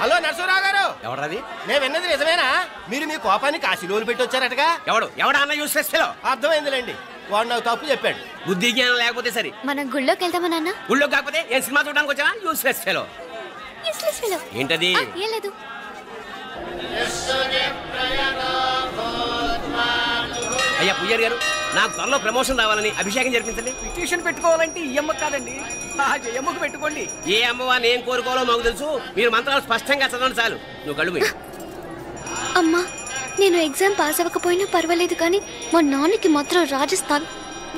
Hello Narasarao గారు. ఎవరది? నేను విన్నది నిజమేనా? మీరు మీ కోపాన్ని కాశీలోలు పెట్టి వచ్చారటగా? ఎవడా అన్న యూస్లెస్ ఫెలో? అర్థమైందిలేండి, వాడు నాకు తప్పు చెప్పాడు. బుద్ధి జ్ఞానం లేకపోతే సరే. మనం గుళ్ళోకి వెళ్దామా నాన్న? గుళ్ళో కాకపోతే ఏం సినిమా చూడడానికి వచ్చావా? Useless fellow. ఏంటది? ఏం లేదు. అయ్యా పుయ్యర్ గారు, నాకు త్వరలో ప్రమోషన్ రావాలని అభిషేకం జరిపించండి. పిటిషన్ పెట్టుకోవాలంటే ఈ అమ్మ కాదండి, ఆ జయమ్మకు పెట్టుకోండి. ఏ అమ్మవారిని ఏం కోరుకోవాలో మాకు తెలుసు. మీరు మంత్రాలు స్పష్టంగా చదవండి చాలు. నువ్వు కళ్ళు పోయి. అమ్మా, నేను ఎగ్జామ్ పాస్ అవ్వకపోయినా పర్వాలేదు, కానీ మా నాన్నకి మాత్రం రాజస్థాన్,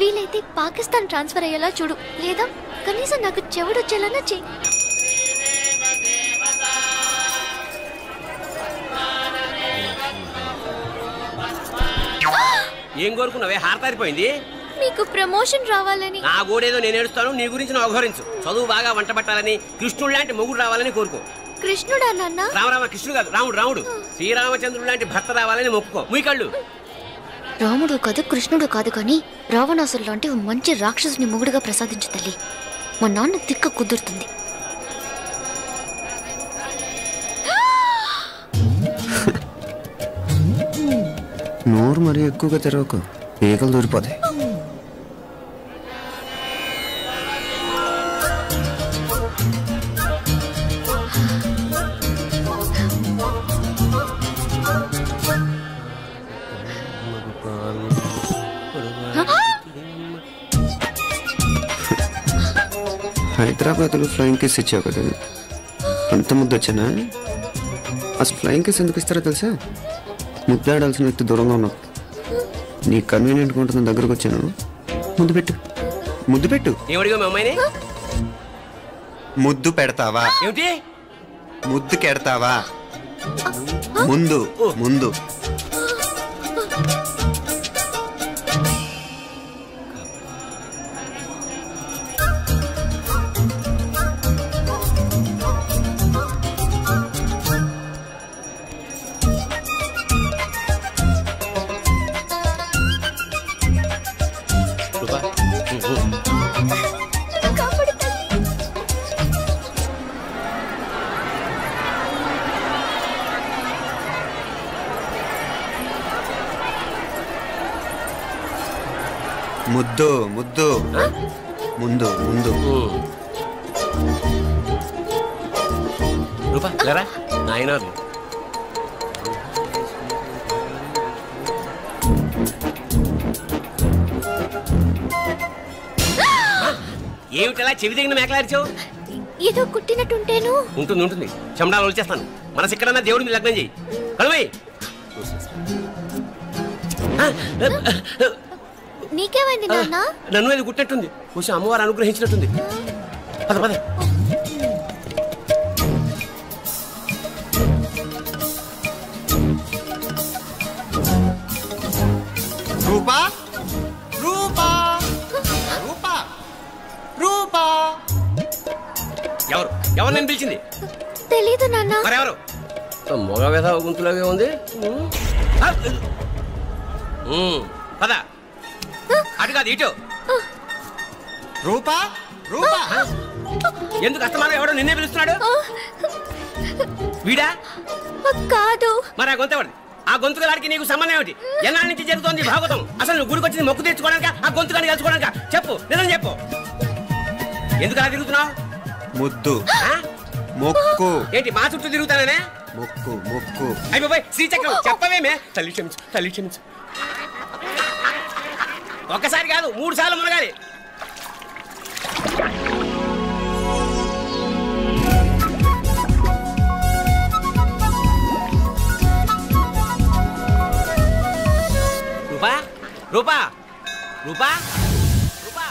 వీలైతే పాకిస్తాన్ ట్రాన్స్ఫర్ అయ్యేలా చూడు, లేదా కనీసం నాకు చెవుడొచ్చేలానా చెయ్యి. ఏం కోరుకున్నావే? హారతారిపోయింది. మీకు ప్రమోషన్ రావాలని. నా గోడేదో నేను ఏడుస్తాను, నీ గురించి నువ్వు అవహరించు. చదువు బాగా వంట పట్టాలని, కృష్ణుడు లాంటి మొగుడు రావాలని కోరుకో. కృష్ణుడా నాన్న? రామరామ కృష్ణుడు కాదు, రాముడు. శ్రీరామచంద్రుడు లాంటి భర్త రావాలని మొక్కుకో. మీ కళ్ళు. రాముడు కాదు, కృష్ణుడు కాదు, కానీ రావణాసురు లాంటి మంచి రాక్షసుని మొగుడుగా ప్రసాదించు తల్లి. మా నాన్న తిక్క కుదురుతుంది. నోరు మరీ ఎక్కువగా తెరవకు, ఈగలు దూరిపోతాయి. హైదరాబాద్లో ఫ్లయింగ్ కేస్ ఇచ్చావు కదా, అంత ముద్దు వచ్చానా? అసలు ఫ్లయింగ్ కేస్ ఎందుకు ఇస్తారో తెలుసా? ముద్దాడాల్సిన వ్యక్తి దూరంగా ఉన్నావు. నీ కన్వీనియంట్గా ఉంటుంది, దగ్గరకు వచ్చాను. ముద్దు పెట్టు, ముద్దు పెట్టు. ఏమడిగా మీ అమ్మాయిని? ముద్దు పెడతావా? ఏమిటి? ముద్దు కెడతావా? ముందు ముందు. ముద్దు ముద్దు ముందు ముందు. రూపా లేరా నాయనారు. ఏమిటలా చెవి దగ్గర మేకలారిచావు? ఏదో కుట్టినట్టుంటేను. ఉంటుంది. చెమడాలు వచ్చేస్తాను. మనసు ఎక్కడన్నా దేవుడి మీద లగ్నం చేయి. కలవై. నీకేమైంది నాన్న? నన్ను అది కుట్టినట్టుంది. కొంచెం అమ్మవారు అనుగ్రహించినట్టుంది. పద పద. రూపా రూపా రూపా రూపా. ఎవరు నేను పిలిచింది? తెలీదు నాన్న. మరెవరు? మొగ వ్యధ గుంతులాగే ఉంది. పద. అటు కాదు ఇటు. రూపా రూపా. ఎందుకు అస్తమానం ఎవడో నిన్నే పిలుస్తున్నాడు? వీడా కాదు. మరి ఆ గొంతెవడి? ఆ గొంతుగాడికి నీకు సంబంధం ఏమిటి? ఎన్నాళ్ళ నుంచి జరుగుతోంది భాగవతం? అసలు నువ్వు గుడికి వచ్చింది మొక్కు తీర్చుకోవడానిక, ఆ గొంతుగాని కలుసుకోవడానిక? చెప్పు, నిజం చెప్పు. ఎందుకు అలా తిరుగుతున్నావు? ముద్దు మొక్కు. ఏంటి మా చుట్టూ తిరుగుతానే? మొక్కు మొక్కు. అయిపోయి శ్రీచక్రం చెప్పవేమే? తల్లి క్షమించు, తల్లి క్షమించు. ఒక్కసారి కాదు 3 సార్లు మునగాలి. రూపా రూపా రూపా రూపా,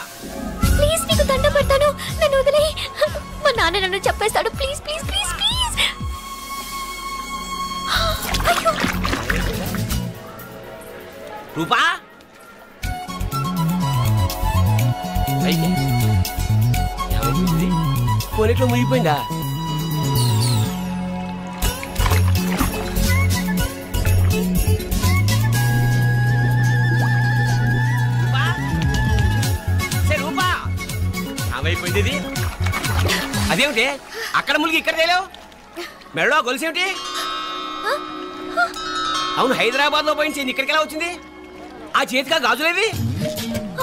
ప్లీజ్ నీకు దండం పెడతాను, నన్ను వదిలే. మా నాన్న నన్ను చెప్పేస్తాడు. Please please please please. Roopa కొనిట్లో మునిగిపోయిందా? రూపా ఏమైపోయింది ఇది? అదేమిటి అక్కడ ములిగి ఇక్కడ తేలేవు? మెడలో గొలుసేమిటి? అవును, హైదరాబాద్ లో పోయించింది ఇక్కడికి ఎలా వచ్చింది? ఆ చేతిగా గాజులేవి?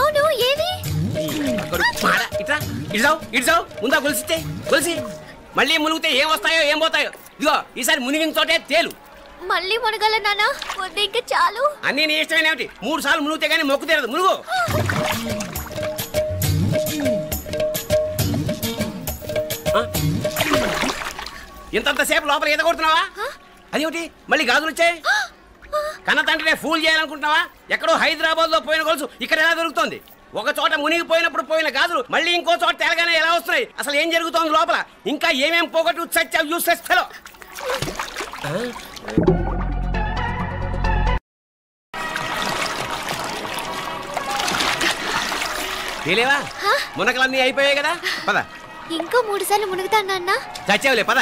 అవును, ఏవి? ఇట్రా ఇడ్సావు ఇడ్సావు, ముందా గొలిసితే గొలిసి మళ్ళీ మునిగితే ఏం వస్తాయో ఏం పోతాయో. ఇదిగో ఈసారి మునిగిన తోటే తేలు. మళ్ళీ మునగల నాన్న, వద్దు ఇంకా చాలు. అన్నీ నీ ఇష్టమైన ఏమిటి? 3 సార్లు మునిగితే కానీ మొక్కు తీరదు. మునుగు. ఇంతంతసేపు లోపల ఈత కొడుతున్నావా? అదేమిటి మళ్ళీ గాజులు వచ్చాయి? కన్న తండ్రినే ఫూల్ చేయాలనుకుంటున్నావా? ఎక్కడో హైదరాబాద్ లో పోయిన గొలుసు ఇక్కడ ఎలా దొరుకుతుంది? ఒక చోట మునిగిపోయినప్పుడు పోయిన గాజులు మళ్ళీ ఇంకో చోట తేలగానే ఎలా వస్తున్నాయి? అసలు ఏం జరుగుతోంది లోపల? ఇంకా ఏమేం పోగొట్టు చచ్చావు యూస్లెస్ ఫెలో. తేలేవా? మునకలన్నీ అయిపోయాయి కదా, పద. ఇంకో 3 సార్లు మునుగుతాను నాన్న. చచ్చావులే, పద.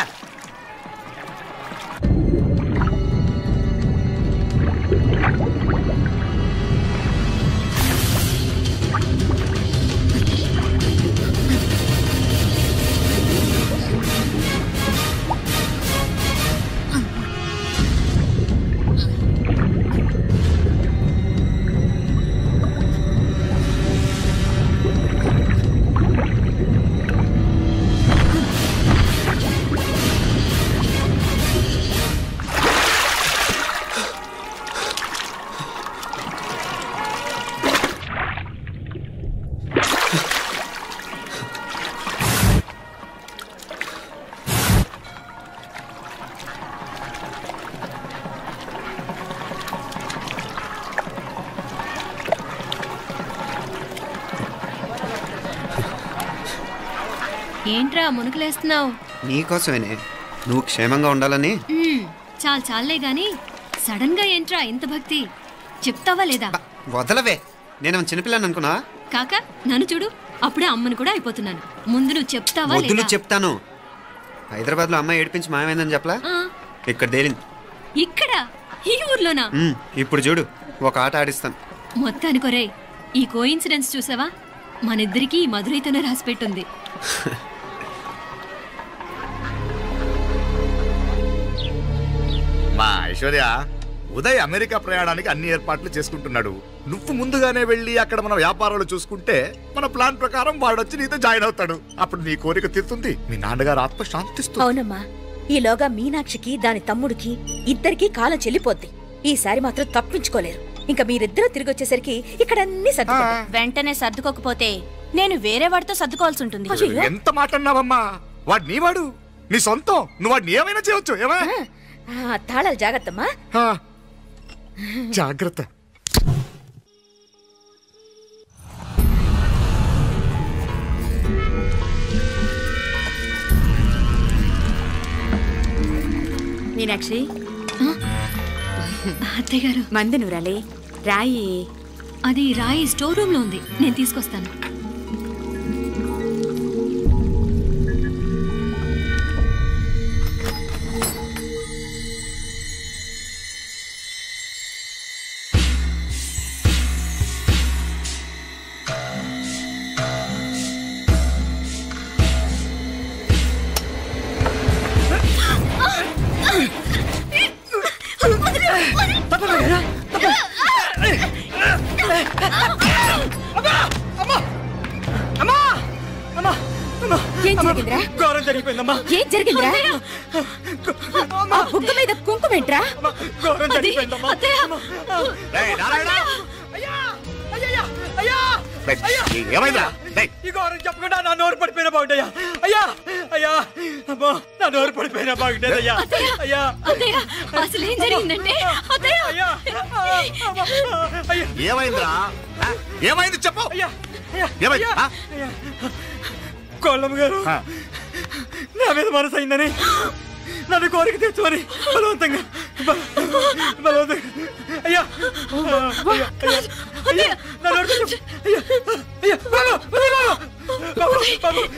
ఏంట్రా మునుకులేస్తున్నావు? నీకోసమేనే, నువ్వు క్షేమంగా ఉండాలని. చాలే గాని సడన్ గా ఏంట్రా ఇంత భక్తి? చెప్తావా లేదా? వదలవే, నేను చిన్నపిల్లని అనుకున్నా. కాక నన్ను చూడు, అప్పుడే అమ్మను కూడా అయిపోతున్నాను. ముందు నువ్వు చెప్తావా లేదా? వద్దు, చెప్తాను. హైదరాబాద్ లో అమ్మాయి ఏడిపించి మాయమైందని చెప్పలా, ఇక్కడ తేలింది. ఇక్కడ ఈ ఊర్లోనా? ఇప్పుడు చూడు, ఒక ఆట ఆడిస్తాను. మొత్తానికి ఒరేయ్, ఈ కోయిన్సిడెన్స్ చూసావా? మనిద్దరికి ఈ మధురైతోనే రాసిపెట్టుంది. మా ఐశ్వర్య, ఉదయ్ అమెరికా ప్రయాణానికి అన్ని ఏర్పాట్లు చేసుకుంటున్నాడు. నువ్వు ముందుగానే వెళ్ళి అక్కడ మన వ్యాపారాలు చూసుకుంటే మన ప్లాన్ ప్రకారం వాడొచ్చి నీతో జాయిన్ అవుతాడు. అప్పుడు నీ కోరిక తీరుతుంది, మీ నాన్నగారు ఆత్మ శాంతిస్తుంది. అవునమ్మా, ఈలోగా మీనాక్షికి దాని తమ్ముడికి ఇద్దరికి కాలం చెల్లిపోద్ది. ఈసారి మాత్రం తప్పించుకోలేరు. ఇంకా మీరిద్దరూ తిరిగి వచ్చేసరికి ఇక్కడ అన్ని సర్దుకుంటాయి. వెంటనే సర్దుకోకపోతే నేను వేరే వాడితో సర్దుకోవాల్సి ఉంటుంది. ఎంత మాట అన్నావమ్మా? వాడు నీ వాడు, నీ సొంతం. నువ్వు వాడిని ఏమైనా చేయవచ్చు. ఏమా తాళాలు జాగ్రత్తమ్మా. జాగ్రత్త. మీనాక్షి, అత్తయ్య గారు, మంది నూరాలి. రాయి అది రాయి స్టోర్ రూమ్ లో ఉంది, నేను తీసుకొస్తాను. ఏం జరిగిందిరా? బుగ్గ మీద కుంకుమేంట్రా? ఏమైందా? ఈ గౌరవం చెప్పకుండా నా నోరు పడిపోయినా బాగుంటాయా? అయ్యా అయ్యా, అమ్మో, నా నోరు పడిపోయినా బాగుంటేది. అయ్యా అయ్యా, అసలు ఏం జరిగిందంటే ఏమైందిరా? ఏమైంది చెప్పు. కోళ్ళమ్మ గారు నా మీద మనసు అయిందని నన్ను కోరిక తెచ్చుకొని బలవంతంగా అయ్యా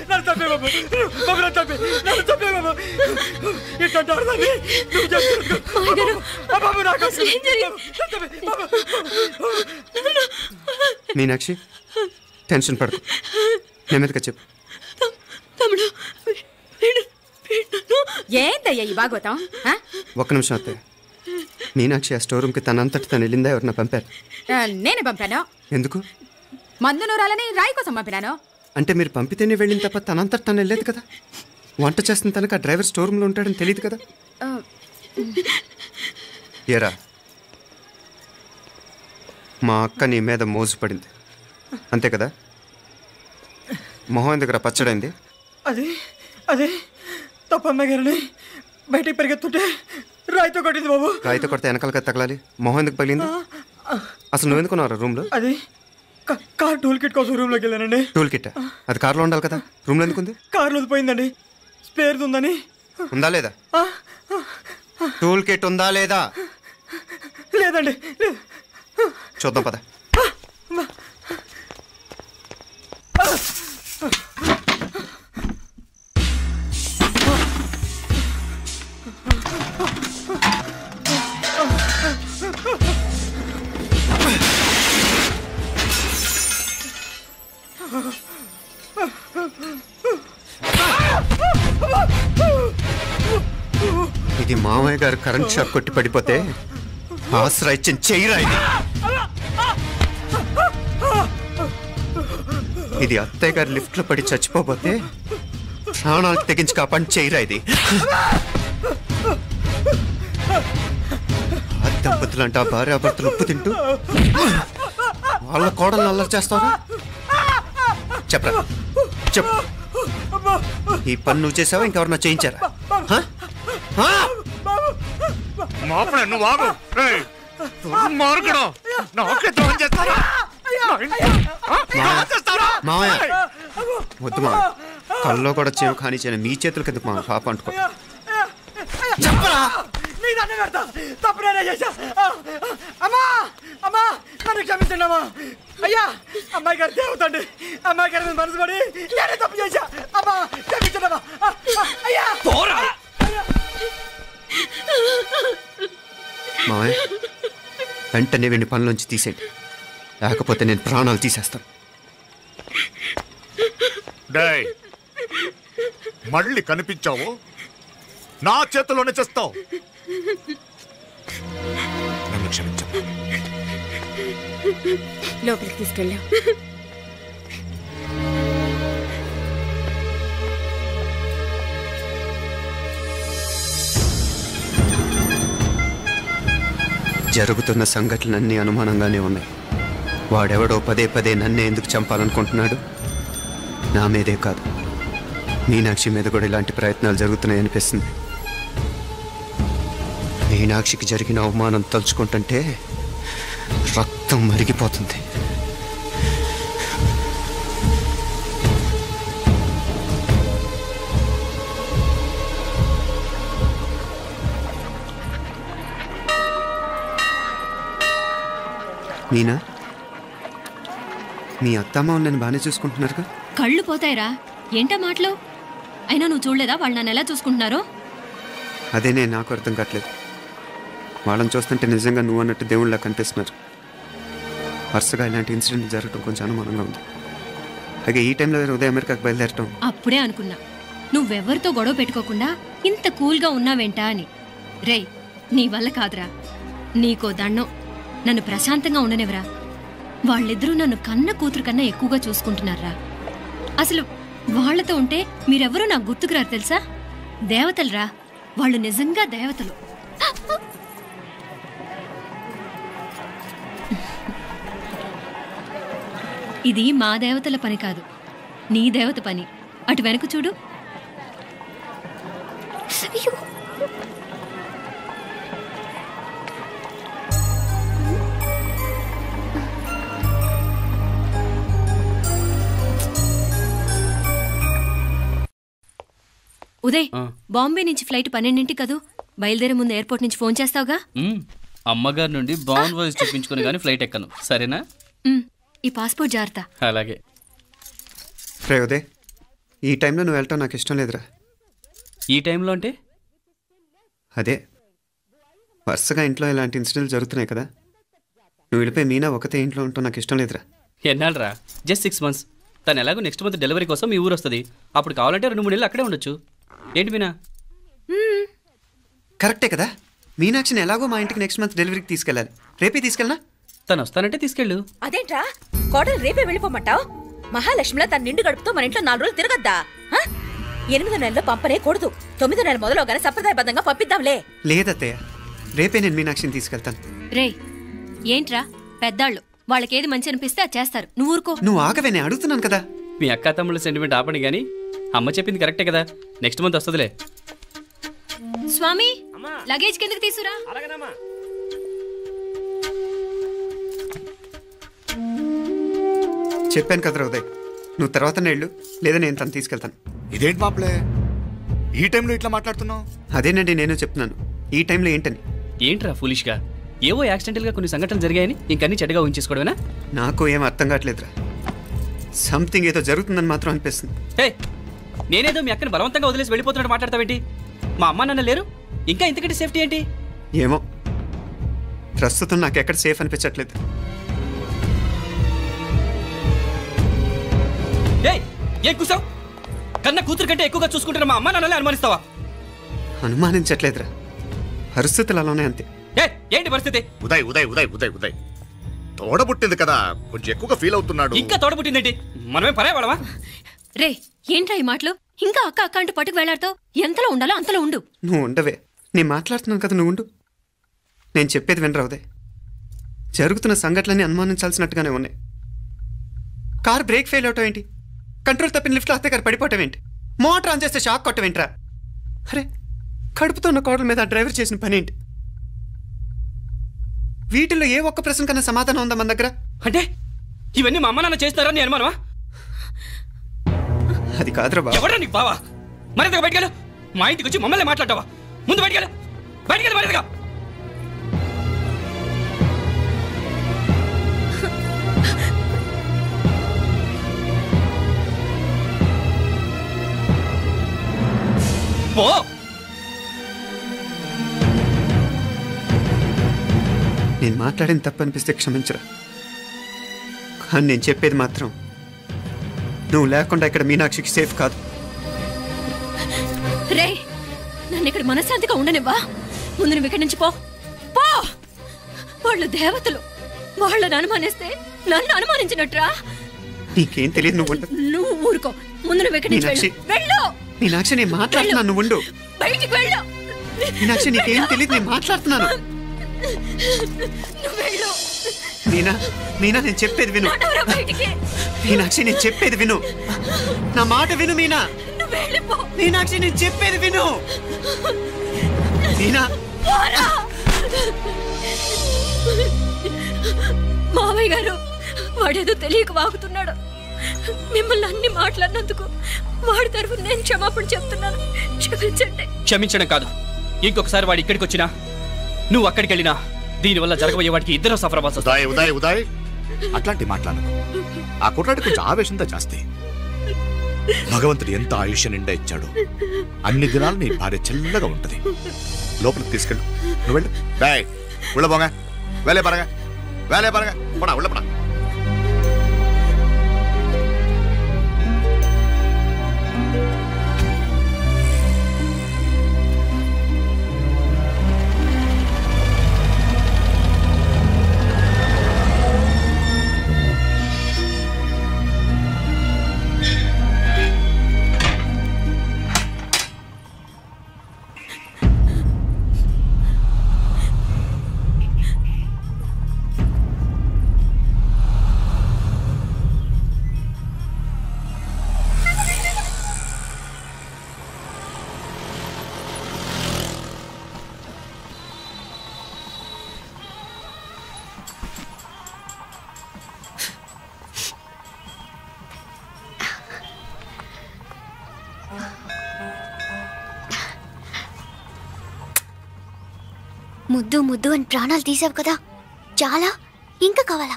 నన్ను చంపే బాబు, నన్ను చంపే బాబు. ఇట్లాంటి ఆడదాన్ని నువ్వు చెప్తున్నావు బాబు. నాకు మీనాక్షి, టెన్షన్ పడకు, నెమ్మదిగా చెప్పు. తమ్ముడు, ఏందయ్యా ఈ భాగవతం? ఒక్క నిమిషం అత్తయ్య. మీనాక్షి ఆ స్టోర్ రూమ్కి తనంతటి తను వెళ్ళిందా ఎవరన్నా పంపారు? నేనే పంపాను. ఎందుకు? మందు నూరాలని రాయి కోసం పంపినాను. అంటే మీరు పంపితేనే వెళ్ళిన తప్ప తనంతటి తను వెళ్ళలేదు కదా. వంట చేస్తున్న తనకు ఆ డ్రైవర్ స్టోర్ రూమ్లో ఉంటాడని తెలియదు కదా. ఏరా, మా అక్క నీ మీద మోసపడింది అంతే కదా. మొహం దగ్గర పచ్చడైంది. అదే తప్పమ్మాయి గారిని బయటికి పరిగెత్తుంటే రాయితో కొట్టింది బాబు. రాయితో కొడితే వెనకాలగా తగలాలి. మొహం ఎందుకు పగిలింది? అసలు నువ్వు ఎందుకున్నావు రూమ్లో? అది కార్ టూల్ కిట్ కోసం రూమ్లోకి వెళ్ళానండి. టూల్ కిట్ అది కార్లో ఉండాలి కదా, రూమ్లో ఎందుకుంది? కార్లో పోయిందండి, స్పేర్ ఉందని. ఉందా లేదా? టూల్ కిట్ ఉందా లేదా? లేదండి. చూద్దాం పద. ఇది మామయ్య గారు కరెంట్ షాక్ కొట్టి పడిపోతే ఆసరా ఇచ్చిన చెయ్యిరా ఇది. ఇది అత్తయ్య గారు లిఫ్ట్ లో పడి చచ్చిపోతే ప్రాణాలకు తెగించి కాపాడి చెయ్యిరా ఇది. ఆ దంపతులంట భార్యాభర్తలు ఉప్పు తింటూ వాళ్ళ కోడలు అల్లరి చేస్తారా? చెప్పరా, చెప్పు. ఈ పని నువ్వు చేసావా ఇంకెవరన్నా చేయించారా? వద్దు మా కల్లో కూడా చేవు కానీ చేయను. మీ చేతులకి ఎందుకు మా పాప అంటుకో. చెప్పరా, తప్పునేనా చేశా. అమ్మా అమ్మా నన్ను క్షమించండి అమ్మా. అయ్యా, అమ్మాయి గారు దేవతండి. అమ్మాయి గారి మీద మనసు పడి నేనే తప్పు చేశా. అమ్మా క్షమించండి అమ్మా. అయ్యా మావయ్య, వెంటనే వీడిని పనిలోంచి తీసేయండి, లేకపోతే నేను ప్రాణాలు తీసేస్తాను. మళ్ళీ కనిపించావు నా చేతిలోనే చేస్తావు. నన్ను క్షమించు. లోపలికి తీసుకెళ్ళా. జరుగుతున్న సంఘటనలన్నీ అనుమానంగానే ఉన్నాయి. వాడెవడో పదే పదే నన్నే ఎందుకు చంపాలనుకుంటున్నాడు? నా మీదే కాదు, మీనాక్షి మీద కూడా ఇలాంటి ప్రయత్నాలు జరుగుతున్నాయనిపిస్తుంది. మీనాక్షికి జరిగిన అవమానం తలుచుకుంటుంటే రక్తం మరిగిపోతుంది. మీనా, మీ అత్తమ్మ నన్ను బాగానే చూసుకుంటున్నారుగా? కళ్ళు పోతాయిరా, ఏంటా మాటలు? అయినా నువ్వు చూడలేదా వాళ్ళు నన్ను ఎలా చూసుకుంటున్నారో? అదేనే నాకు అర్థం కావట్లేదు. వాళ్ళని చూస్తుంటే నిజంగా నువ్వు అన్నట్టు దేవుళ్ళ కనిపిస్తున్నారు. వరుసగా ఇలాంటి ఇన్సిడెంట్ జరగడం కొంచెం అనుమానంగా ఉంది. అలాగే ఈ టైంలో ఉదయం అమెరికాకు బయలుదేరటం. అప్పుడే అనుకున్నా నువ్వెవరితో గొడవ పెట్టుకోకుండా ఇంత కూల్గా ఉన్నావేంటా అని. రేయ్, నీ వల్ల కాదురా, నీకో దండం. నన్ను ప్రశాంతంగా ఉండనివరా. వాళ్ళిద్దరూ నన్ను కన్న కూతురు కన్నా ఎక్కువగా చూసుకుంటున్నారా. అసలు వాళ్లతో ఉంటే మీరెవరూ నాకు గుర్తుకురారు తెలుసా? దేవతలరా వాళ్ళు, నిజంగా దేవతలు. ఇది మా దేవతల పని కాదు, నీ దేవత పని. అటు వెనక చూడు. ఉదయ్, బాంబే నుంచి ఫ్లైట్ 12ంటికి కదూ. బయలుదేరే ముందు ఎయిర్పోర్ట్ నుంచి ఫోన్ చేస్తావుగా? అమ్మగారి నుండి బాండ్ వాయిస్ చూపించుకుని కానీ ఫ్లైట్ ఎక్కను, సరేనా? ఈ పాస్పోర్ట్ జాగ్రత్త. అలాగే. రే ఉదయ్, ఈ టైంలో నువ్వు వెళ్ళటం నాకు ఇష్టం లేదురా. ఈ టైంలో అంటే? అదే వరుసగా ఇంట్లో ఇలాంటి ఇన్సిడెంట్లు జరుగుతున్నాయి కదా. నువ్వు వెళ్ళిపోయి మీనా ఒకతే ఇంట్లో ఉంటావు నాకు ఇష్టం లేదురా. ఎన్నాళ్ళరా? Just 6 months. తను ఎలాగో నెక్స్ట్ మంత్ డెలివరీ కోసం మీ ఊరు వస్తుంది. అప్పుడు కావాలంటే 2-3 నెలలు అక్కడే ఉండొచ్చు. ఏంటి మీనా? కరెక్టే కదా. మీనాక్షిని ఎలాగో మా ఇంటికి నెక్స్ట్ మంత్ డెలివరీకి తీసుకెళ్ళాలి. రేపే తీసుకెళ్ళనా? తను వస్తానంటే తీసుకెళ్ళు. అదేంట్రా కోడలు రేపే వెళ్ళిపోమంటావు? మహాలక్ష్మిలా తన నిండు గడుపుతో మన ఇంట్లో 4 రోజులు తిరగద్దా? 8వ నెలలో పంపనే కూడదు. 9వ నెల మొదలుగానే సంప్రదాయబద్ధంగా పంపిద్దాంలే. లేదత్తయ్య, రేపే నేను మీనాక్షిని తీసుకెళ్తాను. రే ఏంట్రా పెద్దాళ్ళు, వాళ్ళకేది మంచి అనిపిస్తే అది చేస్తారు. నువ్వు ఊరుకో. నువ్వు ఆగవే, నేను అడుగుతున్నాను కదా. మీ అక్క తమ్ముళ్ళ సెంటిమెంట్ ఆపండి కానీ అమ్మ చెప్పింది కరెక్టే కదా. నెక్స్ట్ మంత్ వస్తుందిలే. స్వామి లగేజ్ కిందకి తీసురా. చెప్పాను కదరా ఉదయ్, నువ్వు తర్వాత నేళ్ళు లేదా నేను తను తీసుకెళ్తాను. ఇదేంటి మాప్లే ఈ టైంలో ఇట్లా మాట్లాడుతున్నావు? అదేనండి నేను చెప్తున్నాను, ఈ టైంలో ఏంటని. ఏంట్రా ఫులిష్గా ఏవో యాక్సిడెంటల్గా కొన్ని సంఘటనలు జరిగాయని ఇంకన్నీ చెడ్డగా ఉంచేసుకోవడమేనా? నాకు ఏం అర్థం కావట్లేదురా. సంథింగ్ ఏదో జరుగుతుందని మాత్రం అనిపిస్తుంది. హే, నేనేదో మీ అక్కని బలవంతంగా వదిలేసి వెళ్ళిపోతున్నట్టు మాట్లాడతావేంటి? మా అమ్మ నాన్న లేరు, ఇంకా ఇంతకంటే సేఫ్టీ ఏంటి? ఏమో, ప్రస్తుతం నాకు ఎక్కడ సేఫ్ అనిపించట్లేదు. ఏం కూసావు? కన్న కూతురు కంటే ఎక్కువగా చూసుకుంటున్న మా అమ్మ నాన్నలే అనుమానిస్తావా? అనుమానించట్లేదురా, పరిస్థితులు అలానే అంతే. ఏంటి పరిస్థితి? ఉదయ్ ఉదయ్ ఉదయ్ ఉదయ్ ఉదయ్ తోడబుట్టింది కదా, కొంచెం ఎక్కువగా ఫీల్ అవుతున్నాడు. ఇంకా తోడబుట్టిందేంటి? మనమే పరాయవాడవా? రే ఏంట్రా ఈ మాటలు? ఇంకా అక్క అక్క అంటూ పట్టుకు వెళ్లాడుతో ఎంతలో ఉండాలో అంతలో ఉండు. నువ్వు ఉండవే, నేను మాట్లాడుతున్నాను కదా, నువ్వు ఉండు. నేను చెప్పేది వినరా ఉదయ్, జరుగుతున్న సంఘటనలన్నీ అనుమానించాల్సినట్టుగానే ఉన్నాయి. కార్ బ్రేక్ ఫెయిల్ అవటం ఏంటి? కంట్రోల్ తప్పిన లిఫ్ట్లో అత్తే గారు పడిపోవటం ఏంటి? మోటార్ ఆన్ చేస్తే షాక్ కొట్టం ఏంట్రా? అరే, కడుపుతో ఉన్న కోడల మీద ఆ డ్రైవర్ చేసిన పని ఏంటి? వీటిల్లో ఏ ఒక్క ప్రశ్న కన్నా సమాధానం ఉందా మన దగ్గర? అంటే ఇవన్నీ మా అమ్మ నాన్న చేస్తారా నీ అనుమానమా? అది కాదురా బాబు. ఎవరా నీకు బావా? మరింతగా బయటకెళ్ళు. మా ఇంటికి వచ్చి మమ్మల్ని మాట్లాడతావా? ముందు బయటకెళ్ళు, బయటకెళ్ళు మరింతగా. పో. నేను మాట్లాడిన తప్పు అనిపిస్తే క్షమించరా, కానీ నేను చెప్పేది మాత్రం నువ్వు లేకుండా ఇక్కడ మీనాక్షికి సేఫ్ కాదు. రే నన్ను ఇక్కడ మనశ్శాంతిగా ఉండనివ్వా. ముందు నువ్వు ఇక్కడి నుంచి పో. పో. వాళ్ళు దేవతలు, వాళ్ళని అనుమానిస్తే నన్ను అనుమానించినట్రా. నీకేం తెలియదు, నువ్వు ఉండు. నువ్వు ఊరుకో. ముందు నువ్వు ఇక్కడి నుంచి వెళ్ళు. వెళ్ళు మీనాక్షి, నేను మాట్లాడుతున్నాను, నువ్వు ఉండు. బయటికి వెళ్ళు. మీనాక్షి, నీకేం తెలియదు, నేను మాట్లాడుతున్నాను. నువ్వు వెళ్ళు. మీనా, మీనా నేను చెప్పేది విను. మీనాక్షి, నేను చెప్పేది విను, నా మాట విను. మీనా, మీనాక్షి, నేను చెప్పేది విను. మీనా, మావయ్య గారు వాడేదో తెలియక వాగుతున్నాడు. మిమ్మల్ని అన్ని మాట్లాడినందుకు వాడి తరఫున నేను క్షమాపణ చెప్తున్నాను. క్షమించండి. క్షమించడం కాదు, ఇంకొకసారి వాడు ఇక్కడికి వచ్చినా నువ్వు అక్కడికి వెళ్ళినా దీనివల్ల జరగబోయే వాడికి ఇద్దరు సఫర్ అవ్వాల్సి వస్తుంది. ఉదయ్ ఉదయ్ అట్లాంటి మాట్లాడు. ఆ కుట్రాడి కొంచెం ఆవేశంతో జాస్తి. భగవంతుడు ఎంత ఆయుష్య నిండా ఇచ్చాడు. అన్ని దినాలు నీ భార్య చల్లగా ఉంటది. లోపలికి తీసుకెళ్ళు, నువ్వు వెళ్ళు. బాయ్ ఉళ్ళ పోగా, వేలే పరగా, వేలే పరగా, పడా ఉళ్ళ పడా. ముద్దు ముద్దు అని ప్రాణాలు తీసావు కదా, చాలా ఇంకా కావాలా?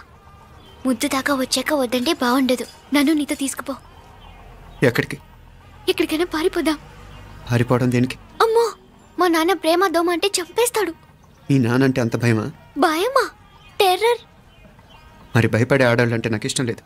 ముద్దు దాకా వచ్చాక వద్దంటే బాగుండదు. నన్ను నీతో తీసుకుపో. ఎక్కడికి? ఎక్కడికైనా పారిపోదాం. పారిపోవడం దేనికి? అమ్మో, మా నాన్న ప్రేమ దోమ అంటే చంపేస్తాడు. మీ నానంటే అంత భయమా? భయమా? టెర్రర్. మరి భయపడే ఆడాలంటే నాకు ఇష్టం లేదు.